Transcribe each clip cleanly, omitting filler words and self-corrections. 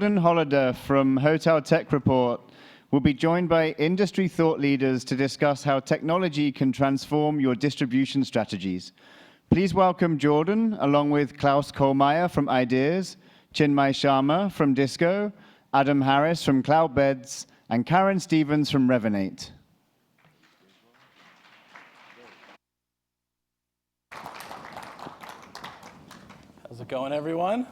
Hollander from Hotel Tech Report will be joined by industry thought leaders to discuss how technology can transform your distribution strategies. Please welcome Jordan, along with Klaus Kohlmayr from Ideas, Chinmai Sharma from Dhisco, Adam Harris from Cloudbeds, and Karen Stevens from Revinate. How's it going, everyone?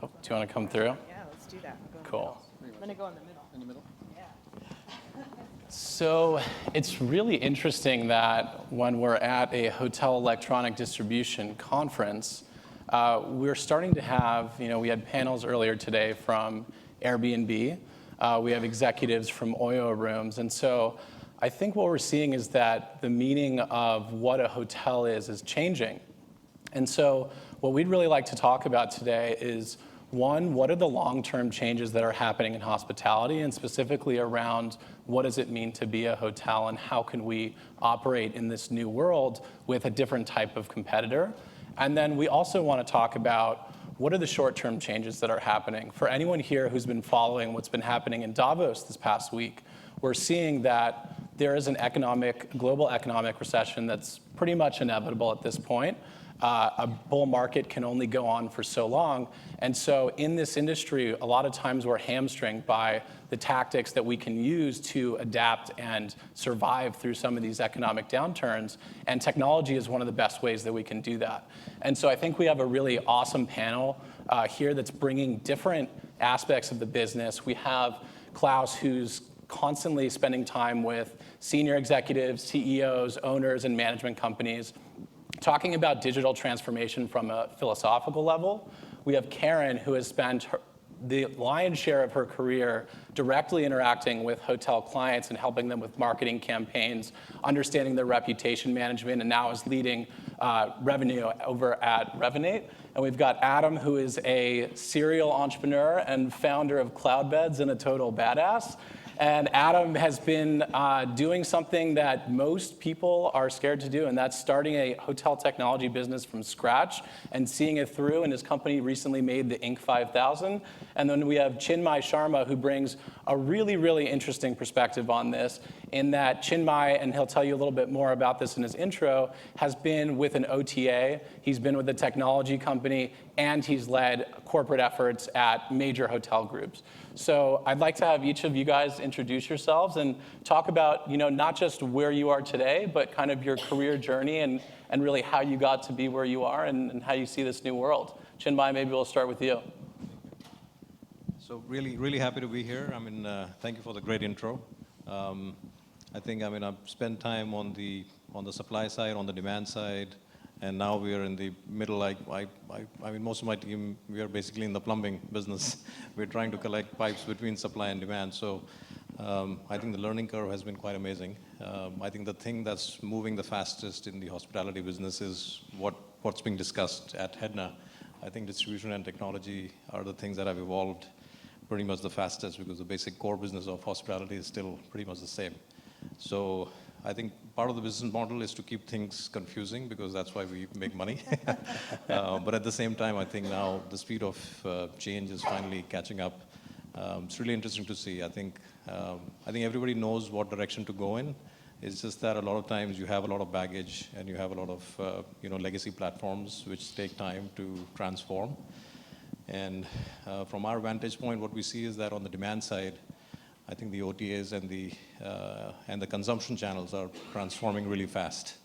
Oh, do you want to come through? Yeah, let's do that. Cool. I'm going to go in the middle. In the middle? Yeah. So it's really interesting that when we're at a hotel electronic distribution conference, we're starting to have, we had panels earlier today from Airbnb. We have executives from Oyo Rooms. And so I think what we're seeing is that the meaning of what a hotel is changing. And so what we'd really like to talk about today is, one, what are the long-term changes that are happening in hospitality, and specifically around what does it mean to be a hotel and how can we operate in this new world with a different type of competitor? And then we also want to talk about what are the short-term changes that are happening. For anyone here who's been following what's been happening in Davos this past week, we're seeing that there is an global economic recession that's pretty much inevitable at this point. A bull market can only go on for so long. And so in this industry, a lot of times we're hamstringed by the tactics that we can use to adapt and survive through some of these economic downturns. And technology is one of the best ways that we can do that. And so I think we have a really awesome panel here that's bringing different aspects of the business. We have Klaus, who's constantly spending time with senior executives, CEOs, owners, and management companies, talking about digital transformation from a philosophical level. We have Karen, who has spent the lion's share of her career directly interacting with hotel clients and helping them with marketing campaigns, understanding their reputation management, and now is leading revenue over at Revinate. And we've got Adam, who is a serial entrepreneur and founder of Cloudbeds and a total badass. And Adam has been doing something that most people are scared to do, and that's starting a hotel technology business from scratch and seeing it through. And his company recently made the Inc. 5000. And then we have Chinmai Sharma, who brings a really, really interesting perspective on this, in that Chinmai, and he'll tell you a little bit more about this in his intro, has been with an OTA, he's been with a technology company, and he's led corporate efforts at major hotel groups. So I'd like to have each of you guys introduce yourselves and talk about, not just where you are today, but kind of your career journey and really how you got to be where you are and how you see this new world. Chinmai, maybe we'll start with you. So really, really happy to be here. Thank you for the great intro. I think, I've spent time on the supply side, on the demand side, and now we are in the middle. Most of my team, we are basically in the plumbing business. We're trying to collect pipes between supply and demand. So I think the learning curve has been quite amazing. I think the thing that's moving the fastest in the hospitality business is what's being discussed at HEDNA. I think distribution and technology are the things that have evolved pretty much the fastest, because the basic core business of hospitality is still pretty much the same. So I think part of the business model is to keep things confusing, because that's why we make money. But at the same time, I think now the speed of change is finally catching up. It's really interesting to see. I think everybody knows what direction to go in. It's just that a lot of times you have a lot of baggage and you have a lot of legacy platforms which take time to transform. And from our vantage point, what we see is that on the demand side, I think the OTAs and the consumption channels are transforming really fast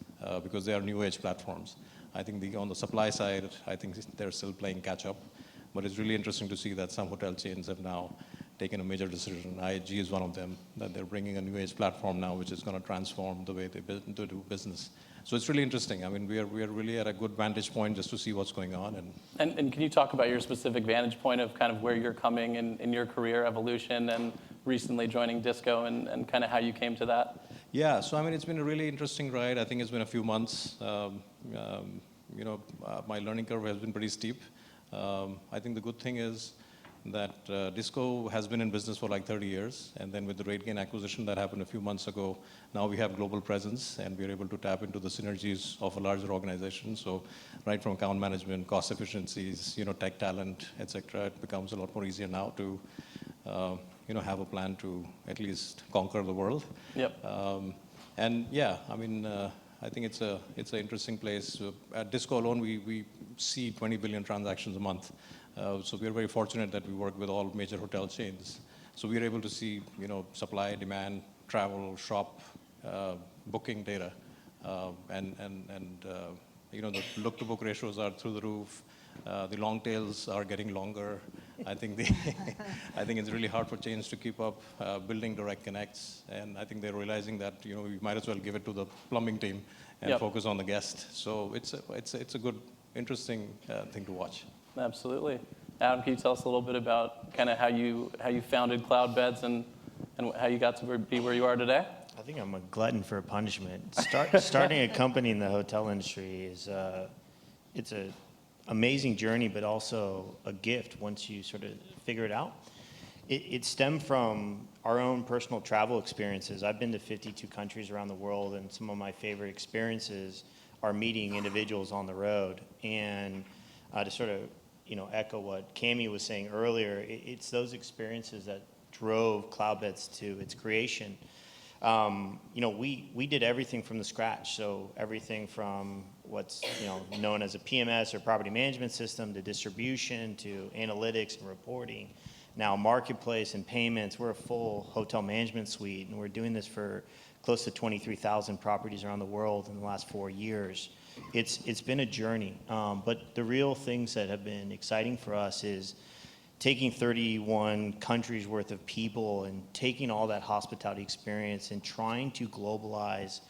because they are new age platforms. I think on the supply side, I think they're still playing catch up. But it's really interesting to see that some hotel chains have now taken a major decision. IHG is one of them, that they're bringing a new age platform now, which is going to transform the way they do business. So it's really interesting. We are really at a good vantage point just to see what's going on. And can you talk about your specific vantage point of kind of where you're coming in your career evolution and recently joining Dhisco and kind of how you came to that? Yeah, so it's been a really interesting ride. I think it's been a few months. My learning curve has been pretty steep. I think the good thing is that Dhisco has been in business for like 30 years, and then with the Rethinking acquisition that happened a few months ago, now we have global presence, and we're able to tap into the synergies of a larger organization. So right from account management, cost efficiencies, tech talent, et cetera, it becomes a lot more easier now to have a plan to at least conquer the world. Yep. And yeah, I think it's an interesting place. At Dhisco alone, we see 20 billion transactions a month. So we are very fortunate that we work with all major hotel chains. So we are able to see, supply, demand, travel, shop, booking data, and the look-to-book ratios are through the roof. The long tails are getting longer. I think it's really hard for chains to keep up building direct connects, and I think they're realizing that we might as well give it to the plumbing team and focus on the guest. So it's a good, interesting thing to watch. Absolutely. Adam, can you tell us a little bit about kind of how you founded Cloudbeds and how you got to be where you are today? I think I'm a glutton for punishment. Starting a company in the hotel industry it's an amazing journey, but also a gift once you sort of figure it out. It stemmed from our own personal travel experiences. I've been to 52 countries around the world, and some of my favorite experiences are meeting individuals on the road. And to sort of echo what Cami was saying earlier, it's those experiences that drove Cloudbeds to its creation. We did everything from the scratch. So everything from what's known as a PMS or property management system to distribution to analytics and reporting. Now marketplace and payments. We're a full hotel management suite, and we're doing this for close to 23,000 properties around the world in the last 4 years. It's been a journey, but the real things that have been exciting for us is taking 31 countries worth of people and taking all that hospitality experience and trying to globalize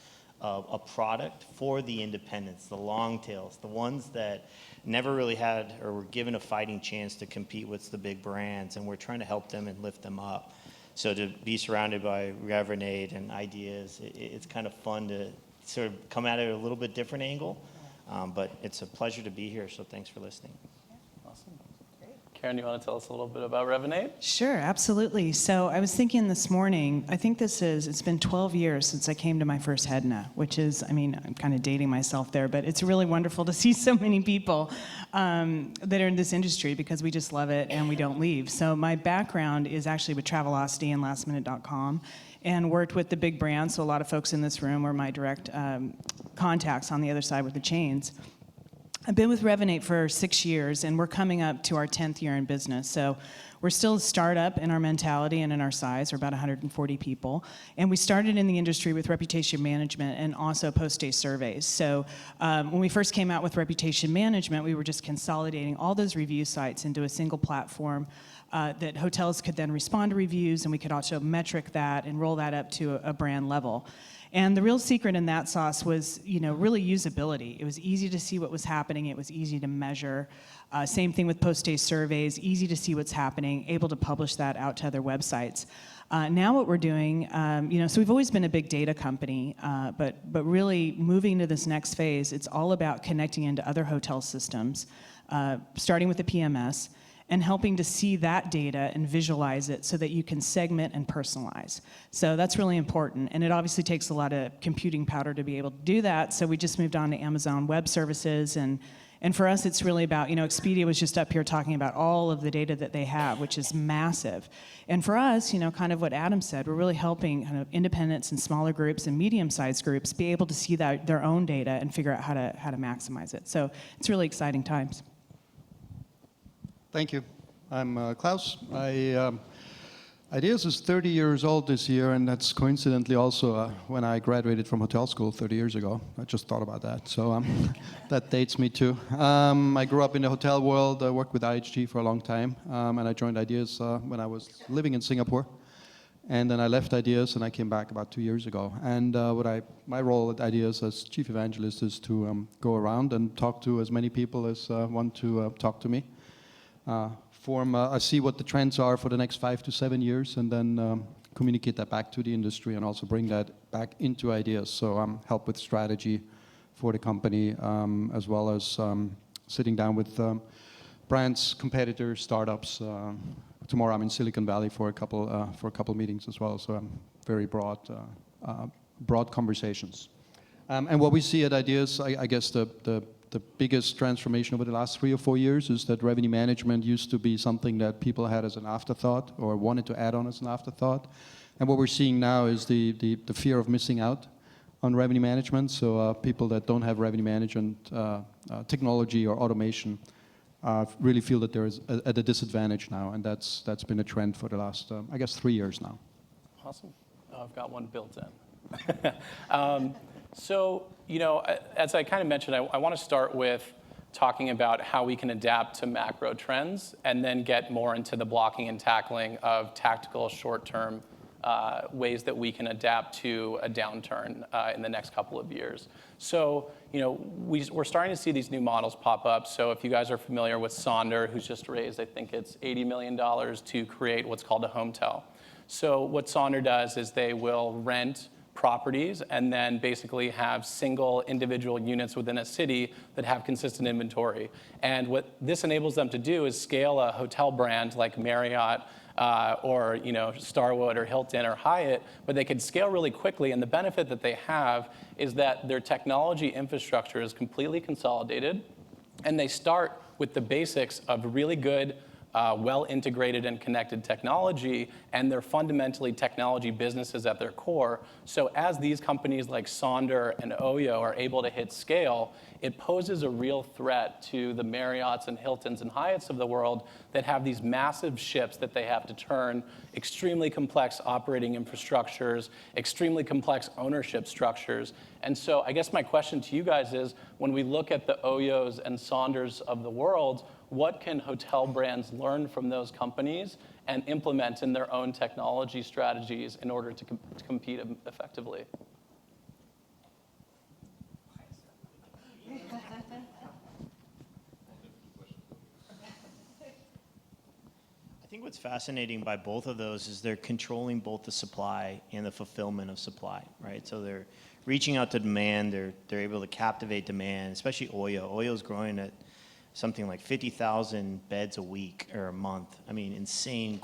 a product for the independents, the long tails, the ones that never really had or were given a fighting chance to compete with the big brands, and we're trying to help them and lift them up. So to be surrounded by Revinate and ideas, it's kind of fun to sort of come at it a little bit different angle, but it's a pleasure to be here, so thanks for listening. Awesome. Karen, you want to tell us a little bit about Revinate? Sure, absolutely. So I was thinking this morning, I think it's been 12 years since I came to my first HEDNA, which is, I'm kind of dating myself there, but it's really wonderful to see so many people that are in this industry because we just love it and we don't leave. So my background is actually with Travelocity and lastminute.com, and worked with the big brands. So a lot of folks in this room are my direct contacts on the other side with the chains. I've been with Revinate for 6 years, and we're coming up to our 10th year in business. So we're still a startup in our mentality and in our size. We're about 140 people. And we started in the industry with reputation management and also post-stay surveys. So when we first came out with reputation management, we were just consolidating all those review sites into a single platform that hotels could then respond to reviews, and we could also metric that and roll that up to a brand level. And the real secret in that sauce was, really usability. It was easy to see what was happening. It was easy to measure. Same thing with post-stay surveys, easy to see what's happening, able to publish that out to other websites. Now what we're doing, so we've always been a big data company, but really moving to this next phase, it's all about connecting into other hotel systems, starting with the PMS, and helping to see that data and visualize it so that you can segment and personalize. So that's really important, and it obviously takes a lot of computing power to be able to do that, so we just moved on to Amazon Web Services, and for us it's really about, Expedia was just up here talking about all of the data that they have, which is massive. And for us, kind of what Adam said, we're really helping kind of independents and smaller groups and medium-sized groups be able to see their own data and figure out how to maximize it. So it's really exciting times. Thank you. I'm Klaus. Ideas is 30 years old this year, and that's coincidentally also when I graduated from hotel school 30 years ago. I just thought about that, so that dates me too. I grew up in the hotel world. I worked with IHG for a long time, and I joined Ideas when I was living in Singapore. And then I left Ideas, and I came back about 2 years ago. And my role at Ideas as chief evangelist is to go around and talk to as many people as want to talk to me. I see what the trends are for the next 5 to 7 years, and then communicate that back to the industry and also bring that back into Ideas. So help with strategy for the company, as well as sitting down with brands, competitors, startups. Tomorrow I'm in Silicon Valley for a couple meetings as well. So I'm very broad conversations. And what we see at Ideas, I guess the biggest transformation over the last 3 or 4 years is that revenue management used to be something that people had as an afterthought or wanted to add on as an afterthought. And what we're seeing now is the fear of missing out on revenue management. So people that don't have revenue management technology or automation really feel that they're at a disadvantage now. And that's been a trend for the last, I guess, 3 years now. Awesome. Oh, I've got one built in. So, as I kind of mentioned, I want to start with talking about how we can adapt to macro trends and then get more into the blocking and tackling of tactical short-term ways that we can adapt to a downturn in the next couple of years. So, we're starting to see these new models pop up. So if you guys are familiar with Sonder, who's just raised, I think it's $80 million to create what's called a hometel. So what Sonder does is they will rent properties and then basically have single individual units within a city that have consistent inventory. And what this enables them to do is scale a hotel brand like Marriott or Starwood or Hilton or Hyatt, but they could scale really quickly. And the benefit that they have is that their technology infrastructure is completely consolidated, and they start with the basics of really good well-integrated and connected technology, and they're fundamentally technology businesses at their core. So as these companies like Sonder and Oyo are able to hit scale, it poses a real threat to the Marriotts and Hiltons and Hyatts of the world that have these massive ships that they have to turn, extremely complex operating infrastructures, extremely complex ownership structures. And so I guess my question to you guys is, when we look at the Oyos and Sonders of the world, what can hotel brands learn from those companies and implement in their own technology strategies in order to compete effectively? I think what's fascinating by both of those is they're controlling both the supply and the fulfillment of supply, right? So they're reaching out to demand, they're able to captivate demand, especially Oyo. Oyo's growing at something like 50,000 beds a week or a month. I mean, insane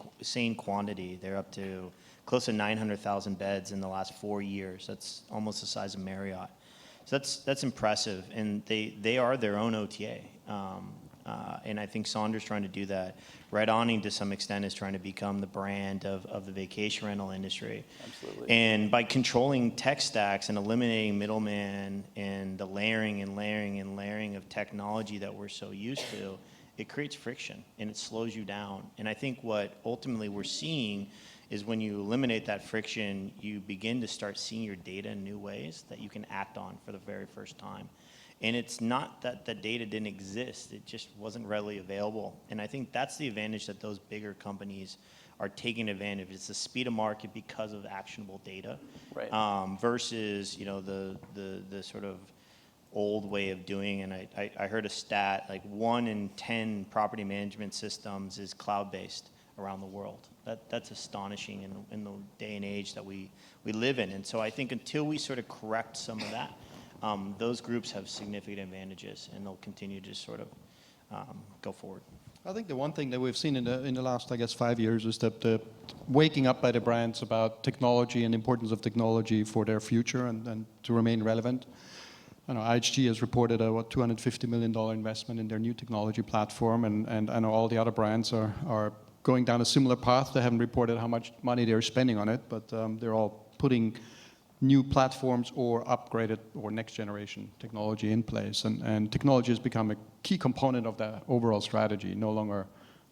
quantity. They're up to close to 900,000 beds in the last 4 years. That's almost the size of Marriott. So that's impressive, and they are their own OTA. And I think Sonder's trying to do that. Rethinking, to some extent, is trying to become the brand of the vacation rental industry. Absolutely. And by controlling tech stacks and eliminating middleman and the layering of technology that we're so used to, it creates friction and it slows you down. And I think what ultimately we're seeing is when you eliminate that friction, you begin to start seeing your data in new ways that you can act on for the very first time. And it's not that the data didn't exist, it just wasn't readily available. And I think that's the advantage that those bigger companies are taking advantage of. It's the speed of market because of actionable data, right. Versus the sort of old way of doing. And I heard a stat, like 1 in 10 property management systems is cloud-based around the world. That's astonishing in the day and age that we live in. And so I think until we sort of correct some of that, those groups have significant advantages, and they'll continue to sort of go forward. I think the one thing that we've seen in the last, I guess, 5 years is that the waking up by the brands about technology and the importance of technology for their future and to remain relevant. I know IHG has reported a $250 million investment in their new technology platform, and I know all the other brands are going down a similar path. They haven't reported how much money they're spending on it, but they're all putting new platforms or upgraded or next generation technology in place. And technology has become a key component of the overall strategy. No longer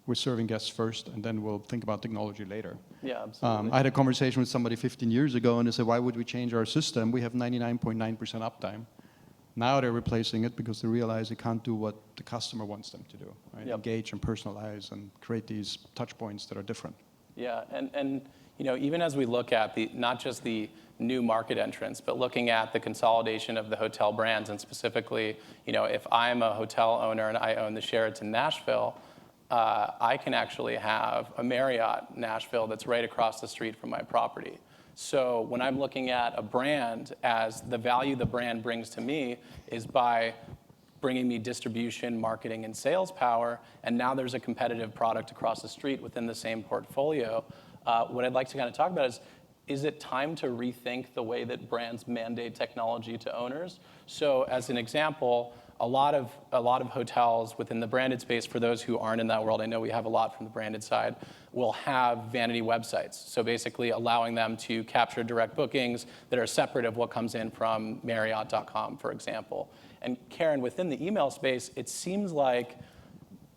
we're serving guests first and then we'll think about technology later. Yeah, absolutely. I had a conversation with somebody 15 years ago and they said, why would we change our system? We have 99.9% uptime. Now they're replacing it because they realize they can't do what the customer wants them to do, right? Yep. Engage and personalize and create these touch points that are different. Yeah, and even as we look at not just the new market entrants, but looking at the consolidation of the hotel brands, and specifically, if I'm a hotel owner and I own the Sheraton Nashville, I can actually have a Marriott Nashville that's right across the street from my property. So when I'm looking at a brand, as the value the brand brings to me is by bringing me distribution, marketing, and sales power, and now there's a competitive product across the street within the same portfolio. What I'd like to kind of talk about is it time to rethink the way that brands mandate technology to owners? So as an example, a lot of hotels within the branded space, for those who aren't in that world, I know we have a lot from the branded side, will have vanity websites. So basically allowing them to capture direct bookings that are separate of what comes in from Marriott.com, for example. And Karen, within the email space, it seems like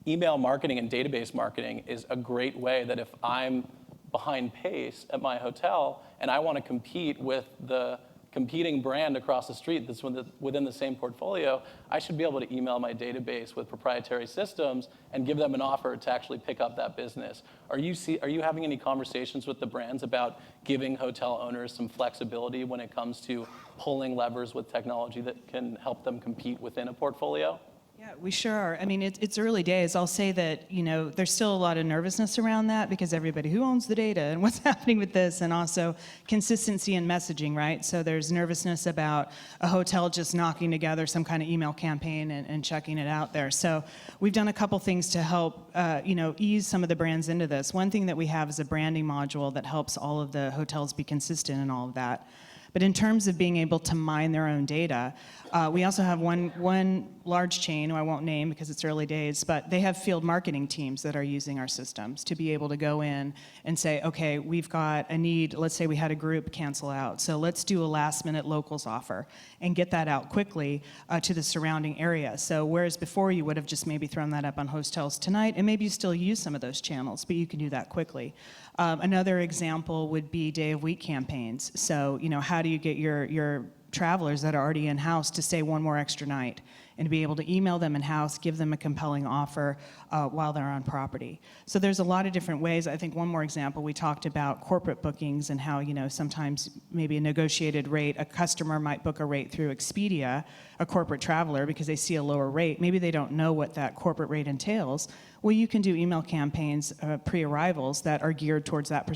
email marketing and database marketing is a great way that if I'm behind pace at my hotel and I want to compete with the competing brand across the street that's within the same portfolio, I should be able to email my database with proprietary systems and give them an offer to actually pick up that business. Are you having any conversations with the brands about giving hotel owners some flexibility when it comes to pulling levers with technology that can help them compete within a portfolio? Yeah, we sure are. I mean, it's early days. I'll say that, there's still a lot of nervousness around that because everybody who owns the data and what's happening with this, and also consistency in messaging, right? So there's nervousness about a hotel just knocking together some kind of email campaign and chucking it out there. So we've done a couple things to help, ease some of the brands into this. One thing that we have is a branding module that helps all of the hotels be consistent in all of that. But in terms of being able to mine their own data, we also have one large chain, who I won't name because it's early days, but they have field marketing teams that are using our systems to be able to go in and say, okay, we've got a need, let's say we had a group cancel out, so let's do a last minute locals offer and get that out quickly to the surrounding area. So whereas before you would have just maybe thrown that up on Hotels Tonight, and maybe you still use some of those channels, but you can do that quickly. Another example would be day of week campaigns. So, how do you get your travelers that are already in-house to stay one more extra night and to be able to email them in-house, give them a compelling offer while they're on property. So there's a lot of different ways. I think one more example, we talked about corporate bookings and how, sometimes maybe a negotiated rate, a customer might book a rate through Expedia, a corporate traveler, because they see a lower rate. Maybe they don't know what that corporate rate entails. Well, you can do email campaigns pre-arrivals that are geared towards that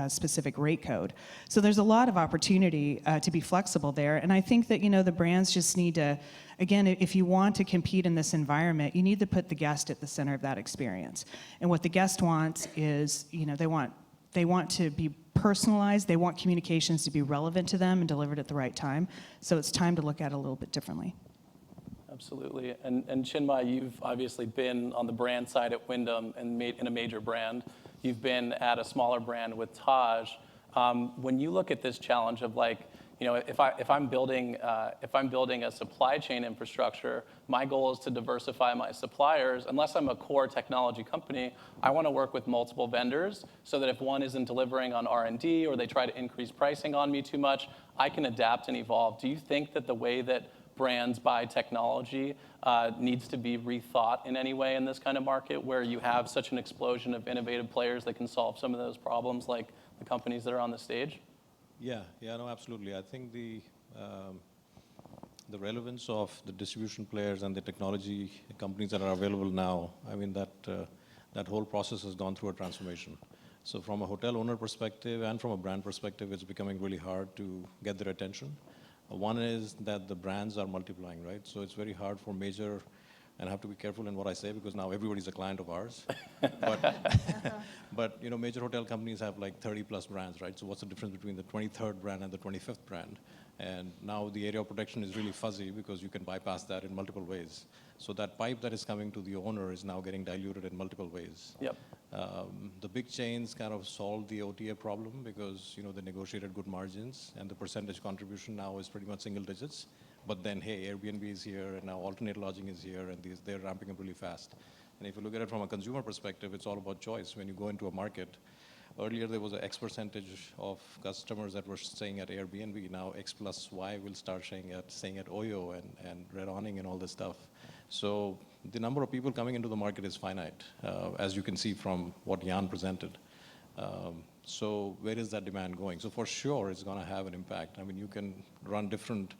specific rate code. So there's a lot of opportunity to be flexible there. And I think that, the brands just need to, again, if you want to compete in this environment, you need to put the guest at the center of that experience. And what the guest wants is, they want to be personalized. They want communications to be relevant to them and delivered at the right time. So it's time to look at it a little bit differently. Absolutely. And Chinmai, you've obviously been on the brand side at Wyndham and in a major brand. You've been at a smaller brand with Taj. When you look at this challenge of if I'm building a supply chain infrastructure, my goal is to diversify my suppliers. Unless I'm a core technology company, I want to work with multiple vendors so that if one isn't delivering on R&D or they try to increase pricing on me too much, I can adapt and evolve. Do you think that the way that brands buy technology needs to be rethought in any way in this kind of market where you have such an explosion of innovative players that can solve some of those problems like the companies that are on the stage? Yeah, no, absolutely. I think the relevance of the distribution players and the technology companies that are available now, I mean, that whole process has gone through a transformation. So from a hotel owner perspective and from a brand perspective, it's becoming really hard to get their attention. One is that the brands are multiplying, right? So it's very hard for major, and I have to be careful in what I say because now everybody's a client of ours. But major hotel companies have like 30 plus brands, right? So what's the difference between the 23rd brand and the 25th brand? And now the area of protection is really fuzzy because you can bypass that in multiple ways. So that pipe that is coming to the owner is now getting diluted in multiple ways. Yep. The big chains kind of solved the OTA problem because they negotiated good margins and the percentage contribution now is pretty much single digits. But then, hey, Airbnb is here and now alternate lodging is here and they're ramping up really fast. And if you look at it from a consumer perspective, it's all about choice. When you go into a market, earlier there was an X percentage of customers that were staying at Airbnb. Now X plus Y will start staying at Oyo and Red Awning and all this stuff. So the number of people coming into the market is finite, as you can see from what Jan presented. So where is that demand going? So for sure, it's going to have an impact. I mean, you can run different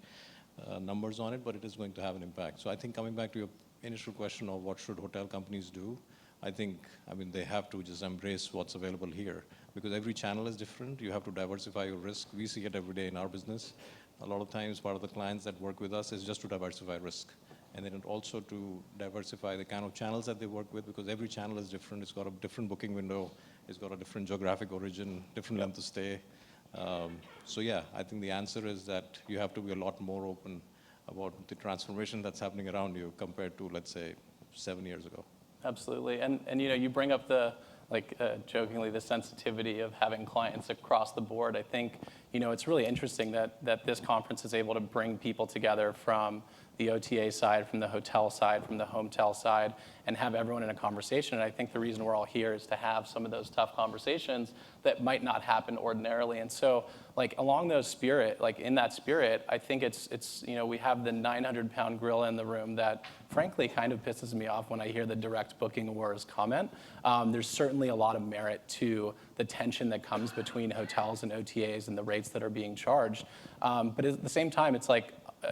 numbers on it, but it is going to have an impact. So I think coming back to your initial question of what should hotel companies do, I mean, they have to just embrace what's available here because every channel is different. You have to diversify your risk. We see it every day in our business. A lot of times, part of the clients that work with us is just to diversify risk. and then also to diversify the kind of channels that they work with, because every channel is different. It's got a different booking window. It's got a different geographic origin, different length of stay. So yeah, I think the answer is that you have to be a lot more open about the transformation that's happening around you compared to, let's say, 7 years ago. Absolutely, and you bring up the, jokingly, the sensitivity of having clients across the board. I think, it's really interesting that this conference is able to bring people together from the OTA side, from the hotel side, from the hometel side, and have everyone in a conversation. And I think the reason we're all here is to have some of those tough conversations that might not happen ordinarily. And so, along those spirit, in that spirit, I think it's we have the 900-pound gorilla in the room that, frankly, kind of pisses me off when I hear the direct booking wars comment. There's certainly a lot of merit to the tension that comes between hotels and OTAs and the rates that are being charged. But at the same time, it's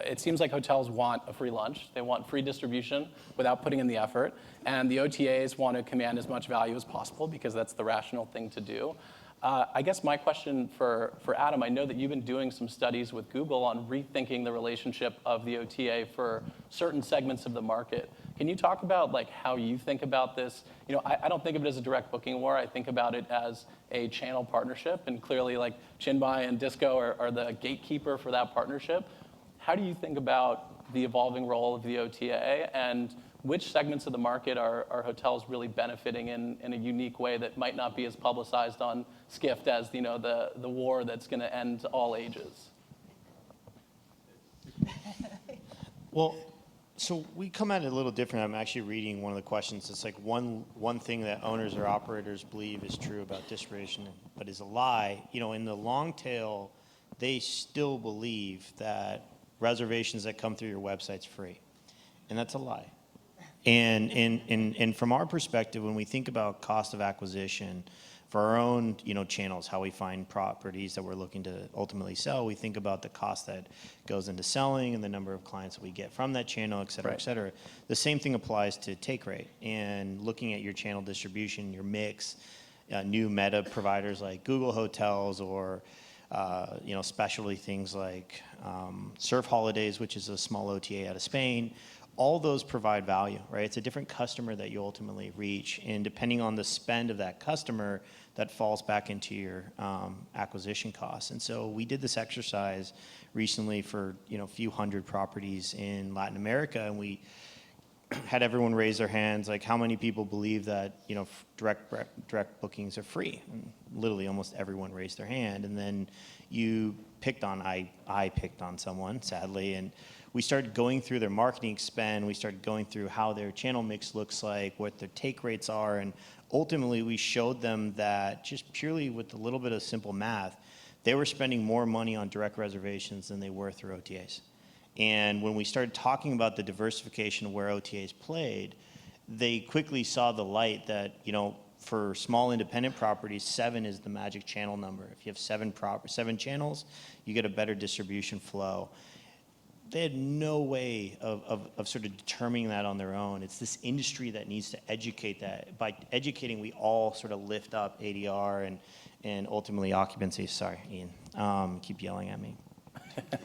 it seems like hotels want a free lunch. They want free distribution without putting in the effort. And the OTAs want to command as much value as possible because that's the rational thing to do. I guess my question for Adam, I know that you've been doing some studies with Google on rethinking the relationship of the OTA for certain segments of the market. Can you talk about how you think about this? I don't think of it as a direct booking war. I think about it as a channel partnership. And clearly, Chinmai and Dhisco are the gatekeeper for that partnership. How do you think about the evolving role of the OTA, and which segments of the market are hotels really benefiting in a unique way that might not be as publicized on Skift as the war that's going to end all ages? Well, so we come at it a little different. I'm actually reading one of the questions. It's one thing that owners or operators believe is true about distribution, but is a lie. In the long tail, they still believe that reservations that come through your website's free, and that's a lie. And from our perspective, when we think about cost of acquisition for our own channels, how we find properties that we're looking to ultimately sell, we think about the cost that goes into selling and the number of clients that we get from that channel, et cetera, et cetera. The same thing applies to take rate and looking at your channel distribution, your mix, new meta providers like Google Hotels or specialty things like Surf Holidays, which is a small OTA out of Spain. All those provide value, right? It's a different customer that you ultimately reach, and depending on the spend of that customer, that falls back into your acquisition costs. And so we did this exercise recently for a few hundred properties in Latin America, and we had everyone raise their hands, how many people believe that direct bookings are free? And literally almost everyone raised their hand, and then you picked on I picked on someone, sadly, and we started going through their marketing spend. We started going through how their channel mix looks like, what their take rates are, and ultimately we showed them that just purely with a little bit of simple math, they were spending more money on direct reservations than they were through OTAs. And when we started talking about the diversification of where OTAs played, they quickly saw the light that, for small independent properties, 7 is the magic channel number. If you have 7 channels, you get a better distribution flow. They had no way of sort of determining that on their own. It's this industry that needs to educate that. By educating, we all sort of lift up ADR and ultimately occupancy. Sorry, Ian, keep yelling at me.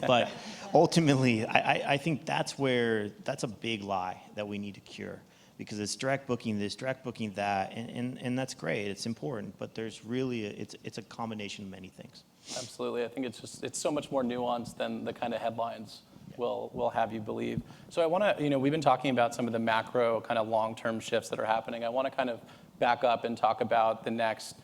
But ultimately, I think that's a big lie that we need to cure, because it's direct booking this, direct booking that, and that's great. It's important, but there's really it's a combination of many things. Absolutely, I think it's so much more nuanced than the kind of headlines will have you believe. So I want to, we've been talking about some of the macro kind of long-term shifts that are happening. I want to kind of back up and talk about the next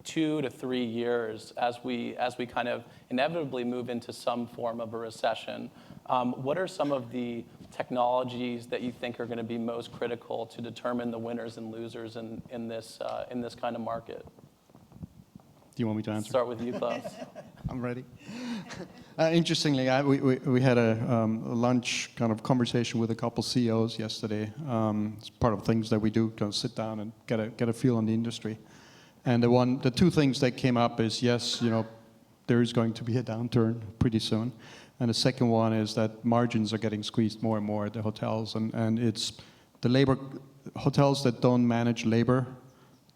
2 to 3 years as we kind of inevitably move into some form of a recession. What are some of the technologies that you think are going to be most critical to determine the winners and losers in this kind of market? Do you want me to answer? Start with you, Klaus. I'm ready. Interestingly, we had a lunch kind of conversation with a couple CEOs yesterday. It's part of things that we do, kind of sit down and get a feel on the industry. And the 2 things that came up is, yes, there is going to be a downturn pretty soon. And the second one is that margins are getting squeezed more and more at the hotels. And it's the labor, hotels that don't manage labor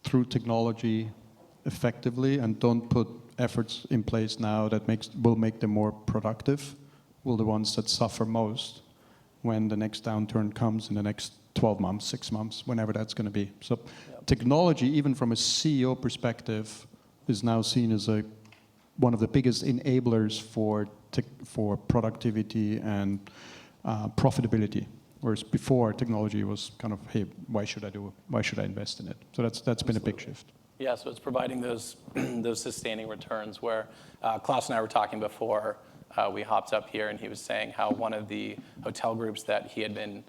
through technology effectively and don't put efforts in place now that will make them more productive, will the ones that suffer most. when the next downturn comes in the next 12 months, 6 months, whenever that's going to be. So technology, even from a CEO perspective, is now seen as one of the biggest enablers for productivity and profitability. Whereas before, technology was kind of, hey, why should I invest in it? So that's been a big shift. Yeah, so it's providing those sustaining returns where Klaus and I were talking before we hopped up here, and he was saying how one of the hotel groups that he had been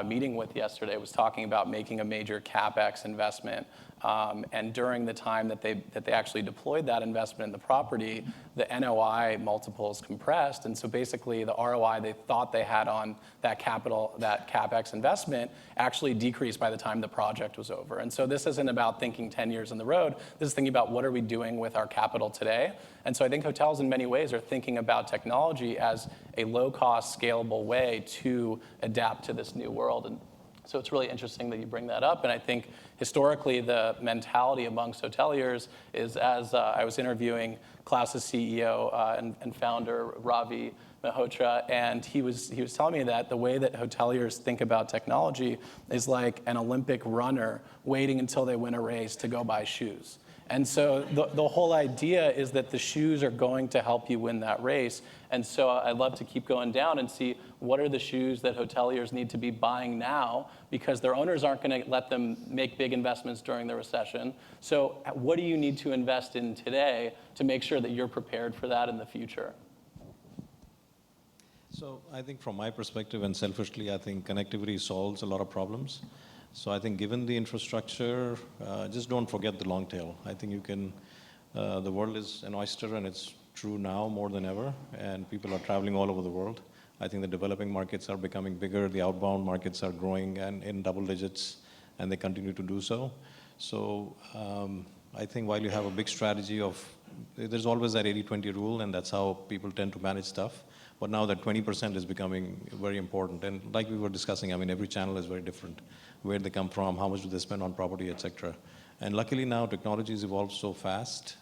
meeting with yesterday was talking about making a major CapEx investment. And during the time that they actually deployed that investment in the property, the NOI multiples compressed. And so basically the ROI they thought they had on that CapEx investment actually decreased by the time the project was over. And so this isn't about thinking 10 years on the road. This is thinking about what are we doing with our capital today. And so I think hotels in many ways are thinking about technology as a low-cost, scalable way to adapt to this new world. And so it's really interesting that you bring that up. And I think historically the mentality amongst hoteliers is, as I was interviewing Klaus's CEO and founder, Ravi Malhotra, and he was telling me that the way that hoteliers think about technology is like an Olympic runner waiting until they win a race to go buy shoes. And so the whole idea is that the shoes are going to help you win that race. And so I'd love to keep going down and see what are the shoes that hoteliers need to be buying now, because their owners aren't going to let them make big investments during the recession. So what do you need to invest in today to make sure that you're prepared for that in the future? So I think from my perspective and selfishly, I think connectivity solves a lot of problems. So I think given the infrastructure, just don't forget the long tail. I think you can, the world is an oyster, and it's true now more than ever, and people are traveling all over the world. I think the developing markets are becoming bigger, the outbound markets are growing and in double digits, and they continue to do so. So I think while you have a big strategy of, there's always that 80-20 rule, and that's how people tend to manage stuff. But now that 20% is becoming very important. And like we were discussing, I mean, every channel is very different. Where they come from, how much do they spend on property, et cetera. And luckily now technology has evolved so fast.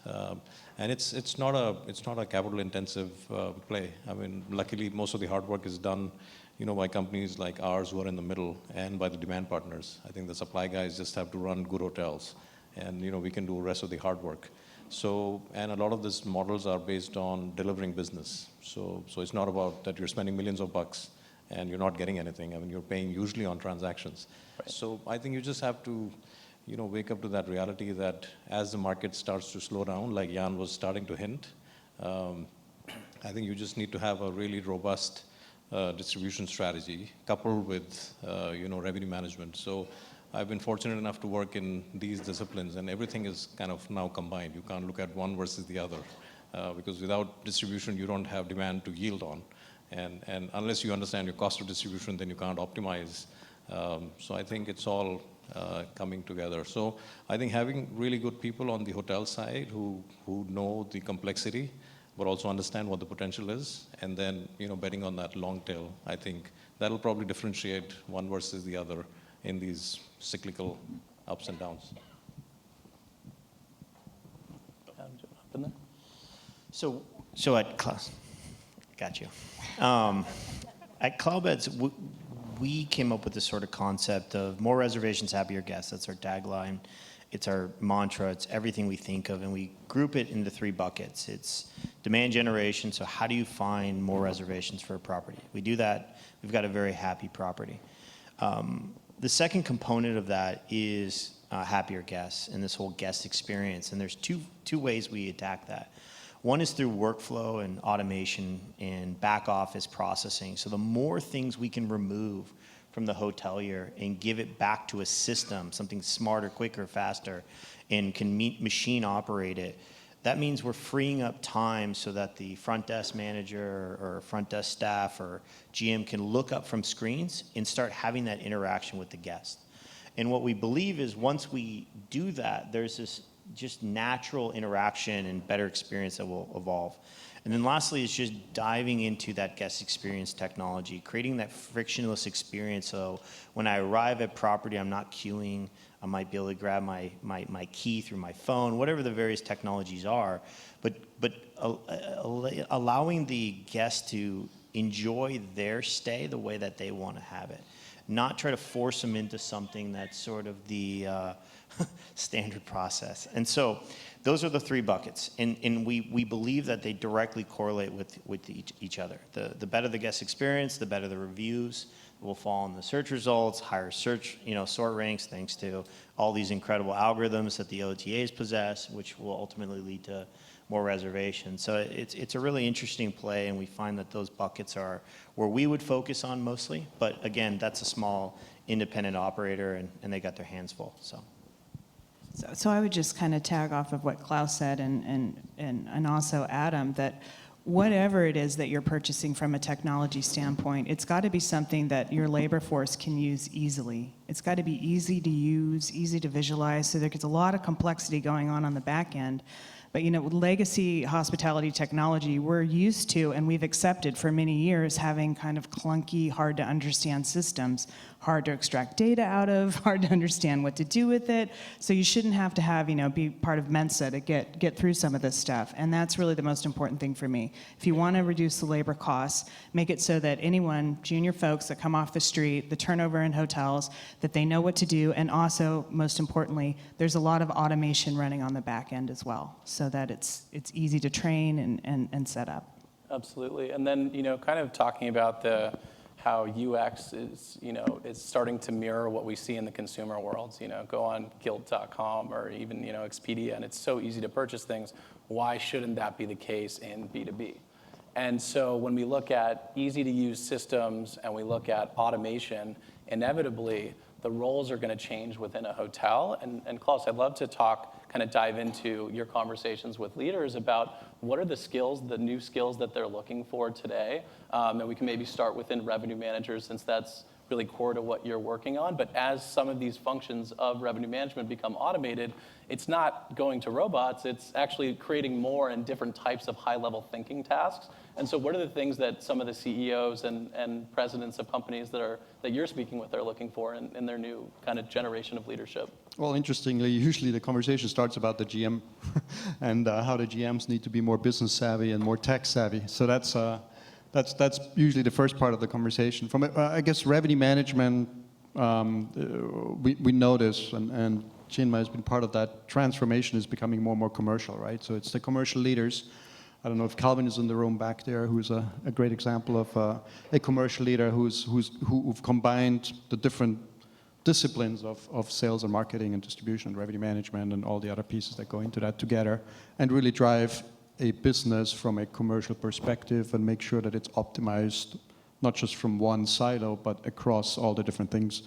And it's not a capital intensive play. I mean, luckily most of the hard work is done, by companies like ours who are in the middle, and by the demand partners. I think the supply guys just have to run good hotels, and we can do the rest of the hard work. So, and a lot of these models are based on delivering business. So it's not about that you're spending millions of bucks and you're not getting anything. I mean, you're paying usually on transactions. Right. So I think you just have to, wake up to that reality that as the market starts to slow down, like Jan was starting to hint, I think you just need to have a really robust distribution strategy coupled with, revenue management. So I've been fortunate enough to work in these disciplines, and everything is kind of now combined. You can't look at one versus the other, because without distribution, you don't have demand to yield on. And unless you understand your cost of distribution, then you can't optimize. So I think it's all coming together. So I think having really good people on the hotel side who know the complexity, but also understand what the potential is, and then betting on that long tail, I think that'll probably differentiate one versus the other in these cyclical ups and downs. So at Klaus, got you. At Cloudbeds, we came up with this sort of concept of more reservations, happier guests. That's our tagline. It's our mantra. It's everything we think of, and we group it into 3 buckets. It's demand generation. So how do you find more reservations for a property? We do that. We've got a very happy property. The second component of that is happier guests and this whole guest experience. And there's two ways we attack that. One is through workflow and automation and back office processing. So the more things we can remove from the hotelier and give it back to a system, something smarter, quicker, faster, and can machine operate it, that means we're freeing up time so that the front desk manager or front desk staff or GM can look up from screens and start having that interaction with the guest. And what we believe is once we do that, there's this just natural interaction and better experience that will evolve. And then lastly is just diving into that guest experience technology, creating that frictionless experience. So when I arrive at property, I'm not queuing. I might be able to grab my key through my phone, whatever the various technologies are, but allowing the guest to enjoy their stay the way that they want to have it. Not try to force them into something that's sort of the standard process. And so those are the three buckets. And we believe that they directly correlate with each other. The better the guest experience, the better the reviews will fall in the search results, higher search, sort ranks, thanks to all these incredible algorithms that the OTAs possess, which will ultimately lead to more reservations. So it's a really interesting play, and we find that those buckets are where we would focus on mostly. But again, that's a small independent operator, and they got their hands full. So I would just kind of tag off of what Klaus said and also Adam, that whatever it is that you're purchasing from a technology standpoint, it's got to be something that your labor force can use easily. It's got to be easy to use, easy to visualize, so there's a lot of complexity going on the back end. But with legacy hospitality technology, we're used to, and we've accepted for many years, having kind of clunky, hard to understand systems, hard to extract data out of, hard to understand what to do with it. So you shouldn't have to have, be part of Mensa to get through some of this stuff. And that's really the most important thing for me. If you want to reduce the labor costs, make it so that anyone, junior folks that come off the street, the turnover in hotels, that they know what to do. And also, most importantly, there's a lot of automation running on the back end as well, so that it's easy to train and set up. Absolutely. And then, kind of talking about how UX is, is starting to mirror what we see in the consumer worlds. Go on Guild.com or even, Expedia, and it's so easy to purchase things. Why shouldn't that be the case in B2B? And so when we look at easy-to-use systems and we look at automation, inevitably, the roles are going to change within a hotel. And Klaus, I'd love to kind of dive into your conversations with leaders about what are the skills, the new skills that they're looking for today. And we can maybe start within revenue managers, since that's really core to what you're working on. But as some of these functions of revenue management become automated, it's not going to robots, it's actually creating more and different types of high-level thinking tasks. And so what are the things that some of the CEOs and presidents of companies that you're speaking with are looking for in their new kind of generation of leadership? Well, interestingly, usually the conversation starts about the GM and how the GMs need to be more business savvy and more tech savvy. So that's usually the first part of the conversation. From I guess revenue management, we notice, and Chinmai has been part of that transformation, is becoming more and more commercial, right? So it's the commercial leaders. I don't know if Calvin is in the room back there, who's a great example of a commercial leader who've combined the different disciplines of sales and marketing and distribution and revenue management and all the other pieces that go into that together, and really drive a business from a commercial perspective and make sure that it's optimized, not just from one silo, but across all the different things.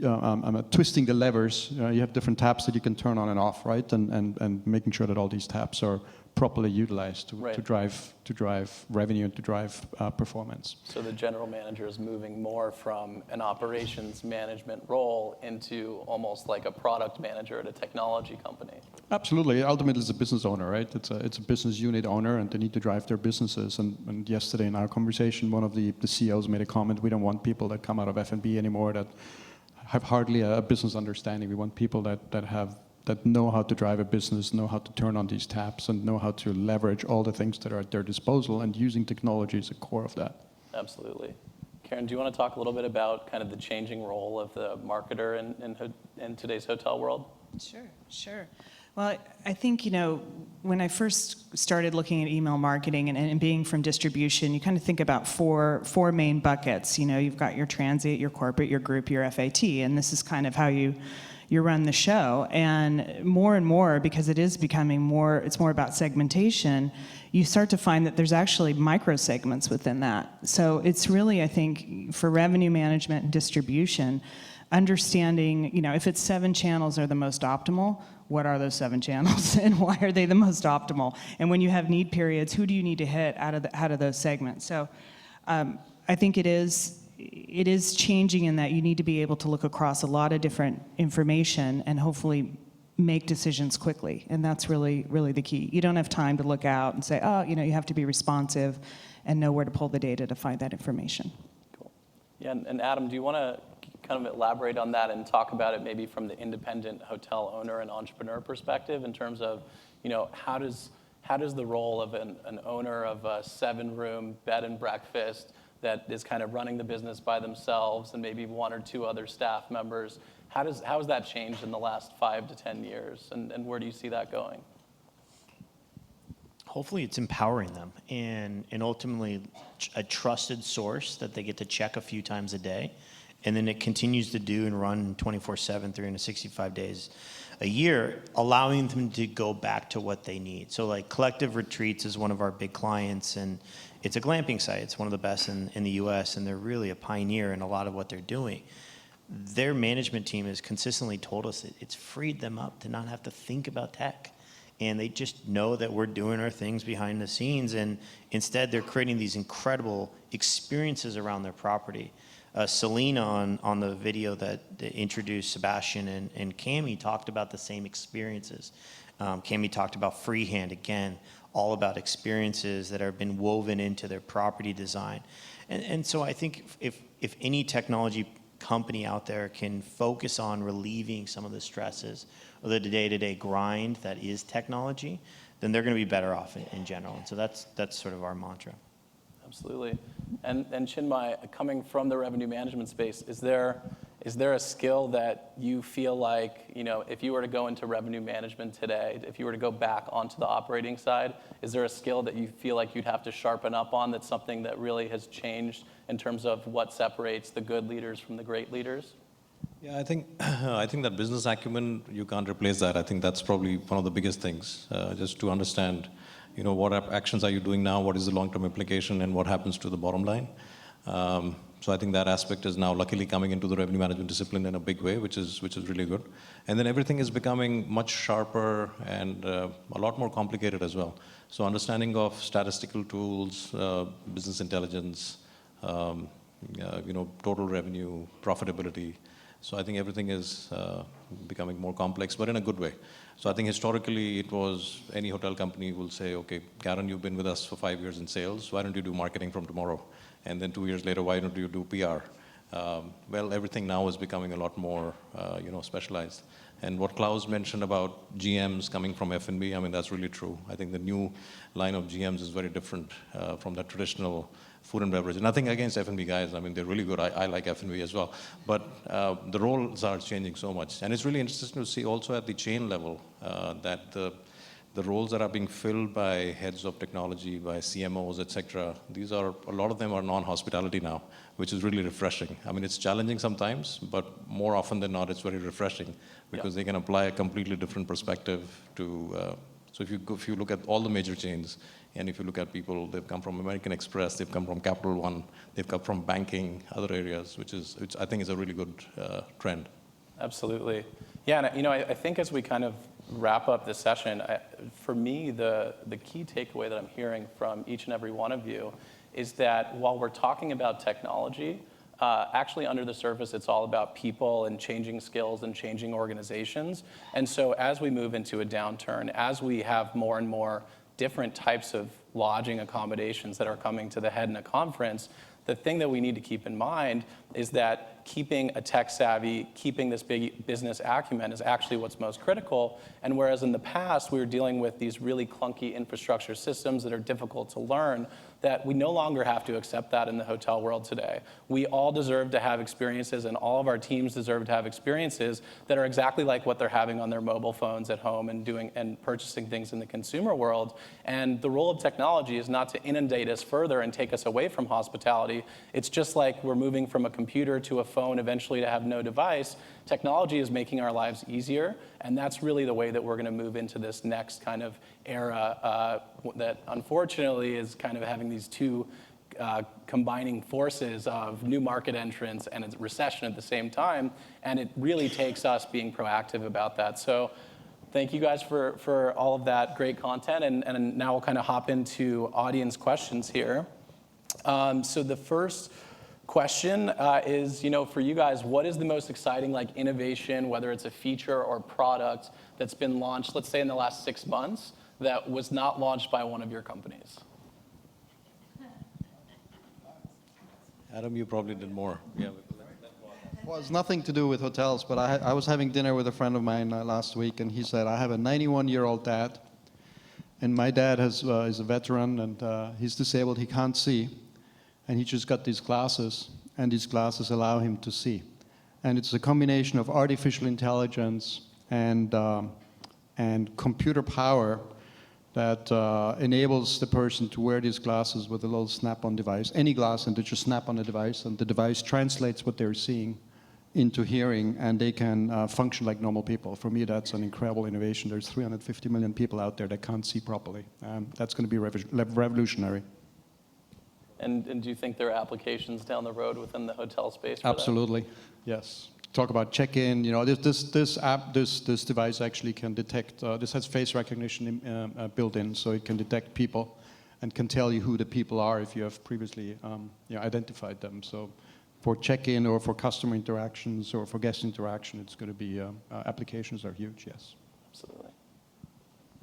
I'm twisting the levers. You have different taps that you can turn on and off, right? And making sure that all these taps are properly utilized to drive revenue and to drive performance. So the general manager is moving more from an operations management role into almost like a product manager at a technology company. Absolutely. Ultimately, it's a business owner, right? It's a business unit owner, and they need to drive their businesses. And yesterday in our conversation, one of the CEOs made a comment: we don't want people that come out of F&B anymore that have hardly a business understanding. We want people that know how to drive a business, know how to turn on these taps, and know how to leverage all the things that are at their disposal, and using technology is a core of that. Absolutely. Karen, do you want to talk a little bit about kind of the changing role of the marketer in today's hotel world? Sure. Well, I think, when I first started looking at email marketing and being from distribution, you kind of think about four main buckets. You've got your transient, your corporate, your group, your FAT, and this is kind of how you run the show. And more, because it is becoming it's more about segmentation, you start to find that there's actually micro segments within that. So it's really, I think, for revenue management and distribution, understanding, if it's 7 channels are the most optimal, what are those 7 channels and why are they the most optimal? And when you have need periods, who do you need to hit out of those segments? So I think it is changing in that you need to be able to look across a lot of different information and hopefully make decisions quickly. And that's really, really the key. You don't have time to look out and say, you have to be responsive and know where to pull the data to find that information. Cool. Yeah, and Adam, do you want to kind of elaborate on that and talk about it maybe from the independent hotel owner and entrepreneur perspective in terms of, how does how does the role of an owner of a 7-room bed and breakfast that is kind of running the business by themselves and maybe 1 or 2 other staff members, how has that changed in the last 5 to 10 years, and where do you see that going? Hopefully it's empowering them and ultimately a trusted source that they get to check a few times a day, and then it continues to do and run 24/7, 365 days a year, allowing them to go back to what they need. So like Collective Retreats is one of our big clients, and it's a glamping site. It's one of the best in the US, and they're really a pioneer in a lot of what they're doing. Their management team has consistently told us that it's freed them up to not have to think about tech. And they just know that we're doing our things behind the scenes, and instead they're creating these incredible experiences around their property. Selena on the video that introduced Sebastian and Cami talked about the same experiences. Cami talked about Freehand, again, all about experiences that have been woven into their property design. And so I think if any technology company out there can focus on relieving some of the stresses of the day-to-day grind that is technology, then they're going to be better off in general. And so that's sort of our mantra. Absolutely. And Chinmai, coming from the revenue management space, is there a skill that you feel like, if you were to go into revenue management today, if you were to go back onto the operating side, is there a skill that you feel like you'd have to sharpen up on that's something that really has changed in terms of what separates the good leaders from the great leaders? Yeah, I think that business acumen, you can't replace that. I think that's probably one of the biggest things, just to understand, what actions are you doing now, what is the long-term implication, and what happens to the bottom line. So I think that aspect is now luckily coming into the revenue management discipline in a big way, which is really good. And then everything is becoming much sharper and a lot more complicated as well. So understanding of statistical tools, business intelligence, total revenue, profitability. So I think everything is becoming more complex, but in a good way. So I think historically it was any hotel company will say, okay, Karen, you've been with us for 5 years in sales. Why don't you do marketing from tomorrow? And then 2 years later, why don't you do PR? Well, everything now is becoming a lot more, specialized. And what Klaus mentioned about GMs coming from F&B, I mean, that's really true. I think the new line of GMs is very different from the traditional food and beverage. Nothing against F&B guys. I mean, they're really good. I like F&B as well. But the roles are changing so much. And it's really interesting to see also at the chain level that the roles that are being filled by heads of technology, by CMOs, et cetera, a lot of them are non-hospitality now, which is really refreshing. I mean, it's challenging sometimes, but more often than not, it's very refreshing because they can apply a completely different perspective to, so if you look at all the major chains, and if you look at people, they've come from American Express, they've come from Capital One, they've come from banking, other areas, which I think is a really good trend. Absolutely. Yeah, and I think as we kind of wrap up this session, for me, the key takeaway that I'm hearing from each and every one of you is that while we're talking about technology, actually under the surface, it's all about people and changing skills and changing organizations. And so as we move into a downturn, as we have more and more different types of lodging accommodations that are coming to the HEDNA conference, the thing that we need to keep in mind is that keeping a tech savvy, keeping this big business acumen is actually what's most critical. And whereas in the past we were dealing with these really clunky infrastructure systems that are difficult to learn, that we no longer have to accept that in the hotel world today. We all deserve to have experiences, and all of our teams deserve to have experiences that are exactly like what they're having on their mobile phones at home and doing and purchasing things in the consumer world. And the role of technology is not to inundate us further and take us away from hospitality. It's just like we're moving from a computer to a phone eventually to have no device. Technology is making our lives easier, and that's really the way that we're going to move into this next kind of era that unfortunately is kind of having these two combining forces of new market entrants and a recession at the same time, and it really takes us being proactive about that. So thank you guys for all of that great content, and now we'll kind of hop into audience questions here. So the first question is, for you guys, what is the most exciting innovation, whether it's a feature or product that's been launched, let's say in the last 6 months, that was not launched by one of your companies? Adam, you probably did more. Yeah. Well, it's nothing to do with hotels, but I was having dinner with a friend of mine last week, and he said, I have a 91-year-old dad, And my dad is a veteran, and he's disabled. He can't see, and he just got these glasses, and these glasses allow him to see. And it's a combination of artificial intelligence and computer power that enables the person to wear these glasses with a little snap-on device, any glass, and they just snap on the device, and the device translates what they're seeing into hearing, and they can function like normal people. For me, that's an incredible innovation. There's 350 million people out there that can't see properly. That's going to be revolutionary. And do you think there are applications down the road within the hotel space for Absolutely, yes. Talk about check-in. You know, this device actually can detect. This has face recognition built in, so it can detect people, and can tell you who the people are if you have previously identified them. So, for check-in or for customer interactions or for guest interaction, it's going to be applications are huge. Yes. Absolutely.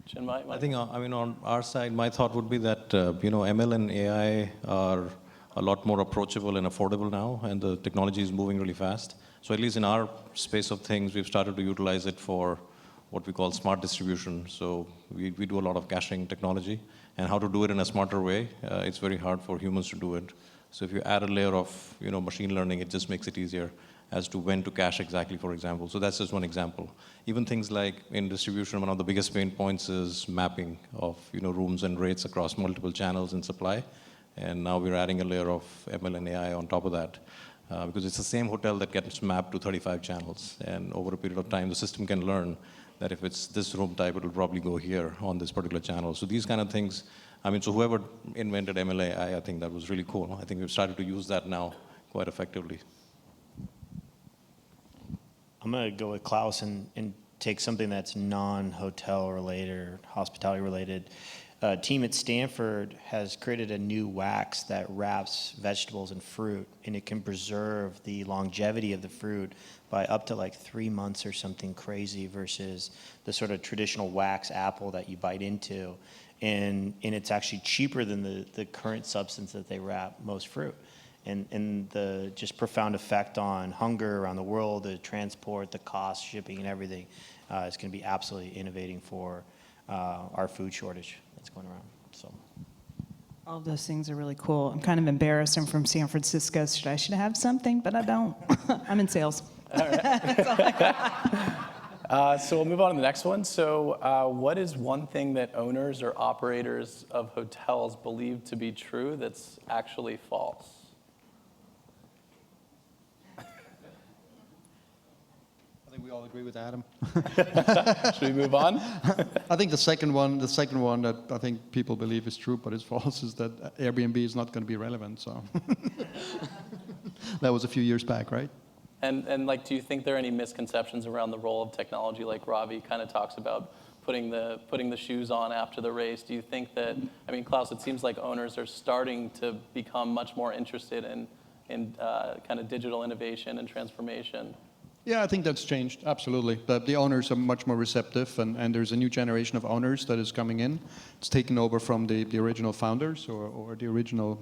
Chinmai? I think, on our side, my thought would be that, ML and AI are a lot more approachable and affordable now, and the technology is moving really fast. So at least in our space of things, we've started to utilize it for what we call smart distribution. So we do a lot of caching technology, and how to do it in a smarter way. It's very hard for humans to do it. So if you add a layer of machine learning, it just makes it easier as to when to cache exactly, for example. So that's just one example. Even things like in distribution, one of the biggest pain points is mapping of rooms and rates across multiple channels in supply. And now we're adding a layer of ML and AI on top of that. Because it's the same hotel that gets mapped to 35 channels. And over a period of time, the system can learn that if it's this room type, it'll probably go here on this particular channel. So these kind of things, so whoever invented ML AI, I think that was really cool. I think we've started to use that now quite effectively. I'm going to go with Klaus and take something that's non-hotel related or hospitality related. A team at Stanford has created a new wax that wraps vegetables and fruit, and it can preserve the longevity of the fruit by up to like 3 months or something crazy versus the sort of traditional wax apple that you bite into. And it's actually cheaper than the current substance that they wrap most fruit. And the just profound effect on hunger around the world, the transport, the cost, shipping, and everything is going to be absolutely innovating for our food shortage that's going around. So, all of those things are really cool. I'm kind of embarrassed. I'm from San Francisco. I should have something, but I don't. I'm in sales. All right. So we'll move on to the next one. So what is one thing that owners or operators of hotels believe to be true that's actually false? I think we all agree with Adam. Should we move on? I think the second one that I think people believe is true but is false is that Airbnb is not going to be relevant. So that was a few years back, right? And do you think there are any misconceptions around the role of technology? Like Ravi kind of talks about putting the shoes on after the race. Do you think that, Klaus, it seems like owners are starting to become much more interested in kind of digital innovation and transformation? Yeah, I think that's changed, absolutely. The owners are much more receptive, and there's a new generation of owners that is coming in. It's taken over from the original founders or the original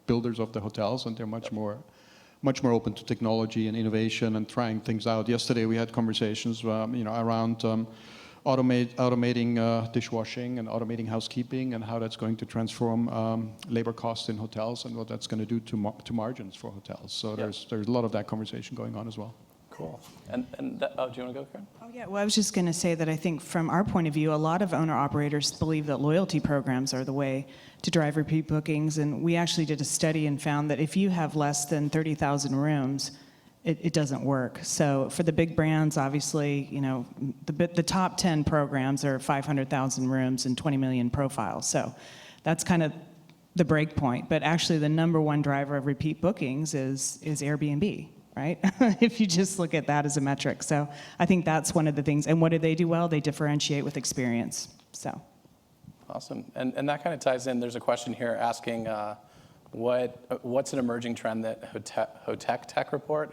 builders of the hotels, and they're much more open to technology and innovation and trying things out. Yesterday we had conversations around automating dishwashing and automating housekeeping and how that's going to transform labor costs in hotels and what that's going to do to margins for hotels. So there's a lot of that conversation going on as well. Cool. And do you want to go, Karen? Oh, yeah. Well, I was just going to say that I think from our point of view, a lot of owner-operators believe that loyalty programs are the way to drive repeat bookings. And we actually did a study and found that if you have less than 30,000 rooms, it doesn't work. So for the big brands, obviously, the top 10 programs are 500,000 rooms and 20 million profiles. So that's kind of the break point. But actually, the number one driver of repeat bookings is Airbnb. Right? If you just look at that as a metric. So I think that's one of the things. And what do they do well? They differentiate with experience. So. Awesome. And that kind of ties in. There's a question here asking what's an emerging trend that Hotel Tech Report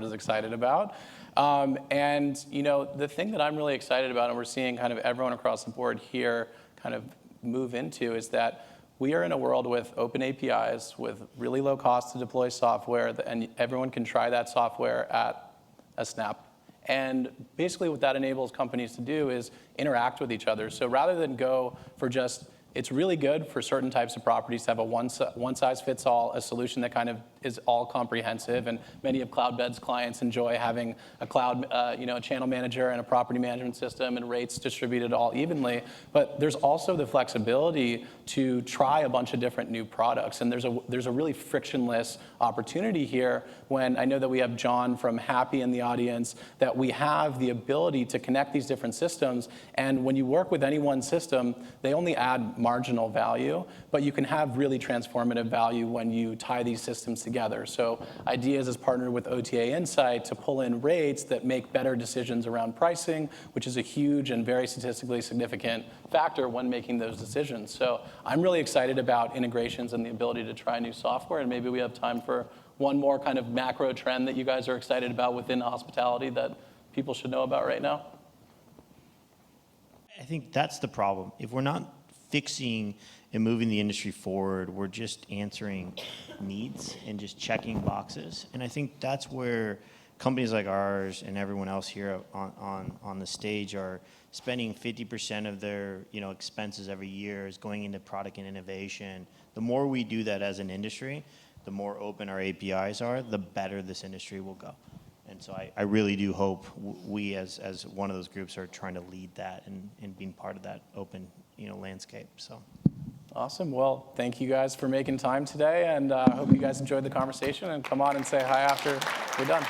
is excited about. And the thing that I'm really excited about, and we're seeing kind of everyone across the board here kind of move into, is that we are in a world with open APIs, with really low cost to deploy software, and everyone can try that software at a snap. And basically what that enables companies to do is interact with each other. So rather than go for just, it's really good for certain types of properties to have a one-size-fits-all, a solution that kind of is all comprehensive. And many of Cloudbeds clients enjoy having a cloud, a channel manager and a property management system and rates distributed all evenly. But there's also the flexibility to try a bunch of different new products. And there's a really frictionless opportunity here when I know that we have John from Happy in the audience, that we have the ability to connect these different systems. And when you work with any one system, they only add marginal value, but you can have really transformative value when you tie these systems together. So Ideas has partnered with OTA Insight to pull in rates that make better decisions around pricing, which is a huge and very statistically significant factor when making those decisions. So I'm really excited about integrations and the ability to try new software, and maybe we have time for one more kind of macro trend that you guys are excited about within hospitality that people should know about right now. I think that's the problem. If we're not fixing and moving the industry forward, we're just answering needs and just checking boxes. And I think that's where companies like ours and everyone else here on the stage are spending 50% of their expenses every year is going into product and innovation. The more we do that as an industry, the more open our APIs are, the better this industry will go. And so I really do hope we as one of those groups are trying to lead that and being part of that open landscape. So. Awesome. Well, thank you guys for making time today, and I hope you guys enjoyed the conversation, and come on and say hi after we're done.